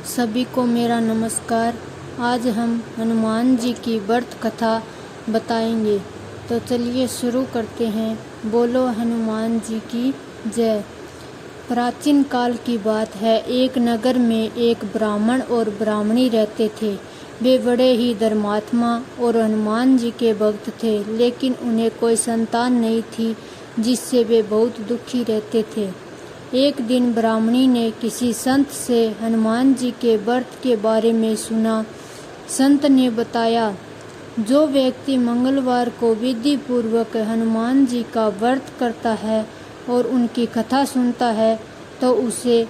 सभी को मेरा नमस्कार। आज हम हनुमान जी की व्रत कथा बताएंगे, तो चलिए शुरू करते हैं। बोलो हनुमान जी की जय। प्राचीन काल की बात है। एक नगर में एक ब्राह्मण और ब्राह्मणी रहते थे। वे बड़े ही धर्मात्मा और हनुमान जी के भक्त थे, लेकिन उन्हें कोई संतान नहीं थी, जिससे वे बहुत दुखी रहते थे। एक दिन ब्राह्मणी ने किसी संत से हनुमान जी के व्रत के बारे में सुना। संत ने बताया, जो व्यक्ति मंगलवार को विधि पूर्वक हनुमान जी का व्रत करता है और उनकी कथा सुनता है, तो उसे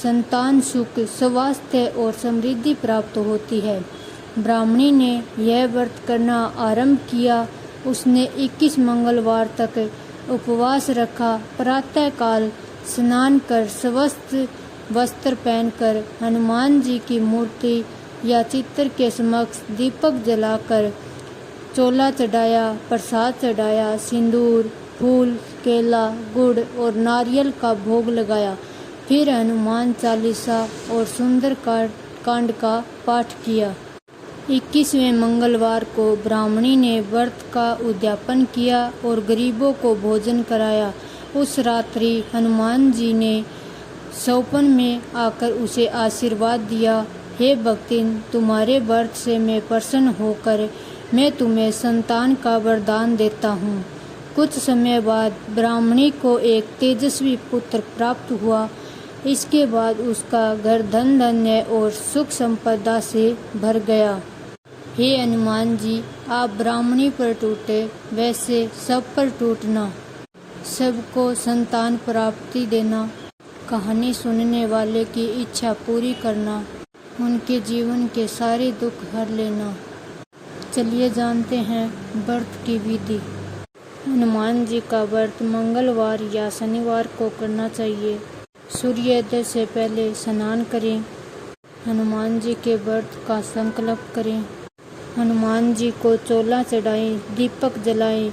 संतान सुख, स्वास्थ्य और समृद्धि प्राप्त होती है। ब्राह्मणी ने यह व्रत करना आरंभ किया। उसने 21 मंगलवार तक उपवास रखा। प्रातःकाल स्नान कर स्वस्थ वस्त्र पहनकर हनुमान जी की मूर्ति या चित्र के समक्ष दीपक जलाकर चोला चढ़ाया, प्रसाद चढ़ाया, सिंदूर, फूल, केला, गुड़ और नारियल का भोग लगाया। फिर हनुमान चालीसा और सुंदर कांड का पाठ किया। 21वें मंगलवार को ब्राह्मणी ने व्रत का उद्यापन किया और गरीबों को भोजन कराया। उस रात्रि हनुमान जी ने सौपन में आकर उसे आशीर्वाद दिया, हे भक्तिन, तुम्हारे व्रत से मैं प्रसन्न होकर मैं तुम्हें संतान का वरदान देता हूँ। कुछ समय बाद ब्राह्मणी को एक तेजस्वी पुत्र प्राप्त हुआ। इसके बाद उसका घर धन धान्य और सुख संपदा से भर गया। हे हनुमान जी, आप ब्राह्मणी पर टूटे, वैसे सब पर टूटना, सबको संतान प्राप्ति देना, कहानी सुनने वाले की इच्छा पूरी करना, उनके जीवन के सारे दुख हर लेना। चलिए जानते हैं व्रत की विधि। हनुमान जी का व्रत मंगलवार या शनिवार को करना चाहिए। सूर्योदय से पहले स्नान करें। हनुमान जी के व्रत का संकल्प करें। हनुमान जी को चोला चढ़ाएं, दीपक जलाएं,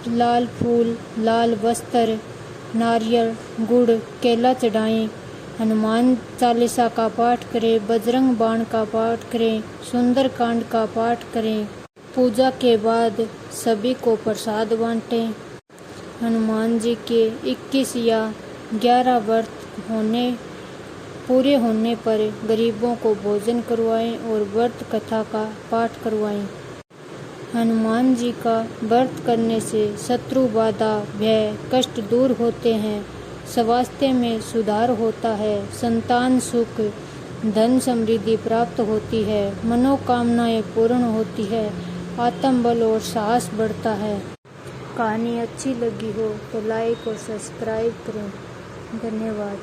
लाल फूल, लाल वस्त्र, नारियल, गुड़, केला चढ़ाएं। हनुमान चालीसा का पाठ करें, बजरंग बाण का पाठ करें, सुंदर कांड का पाठ करें। पूजा के बाद सभी को प्रसाद बांटें। हनुमान जी के 21 या 11 व्रत पूरे होने पर गरीबों को भोजन करवाएं और व्रत कथा का पाठ करवाएं। हनुमान जी का व्रत करने से शत्रु बाधा, भय, कष्ट दूर होते हैं। स्वास्थ्य में सुधार होता है। संतान सुख, धन समृद्धि प्राप्त होती है। मनोकामनाएं पूर्ण होती है। आत्मबल और साहस बढ़ता है। कहानी अच्छी लगी हो तो लाइक और सब्सक्राइब करें। धन्यवाद।